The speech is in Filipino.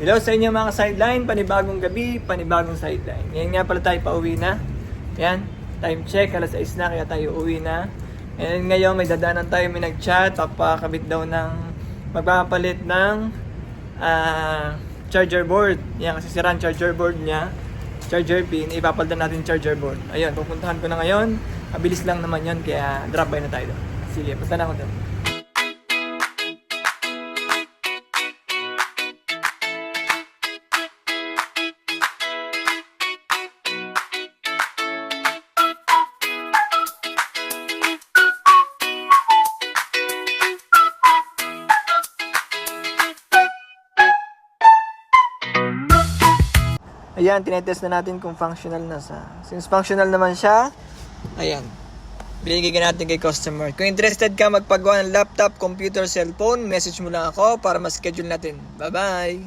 Hello sa inyo mga sideline, panibagong gabi, panibagong sideline. Ngayon nga pala tayo pauwi na. Yan, time check, alas 6 na kaya tayo uwi na. And ngayon may dadaanan tayo, may nag-chat, papakabit daw ng magpapalit ng charger board. Yan, kasi sira ang charger board niya, charger pin, ipapalitan natin charger board. Ayun, pupuntahan ko na ngayon. Mabilis lang naman yun, kaya drop by na tayo doon. Sige, punta na ako doon. Ayan, tinetest na natin kung functional na sa. Since functional naman siya, ayan, binigay natin kay customer. Kung interested ka magpagawa ng laptop, computer, cellphone, message mo lang ako para ma-schedule natin. Bye-bye!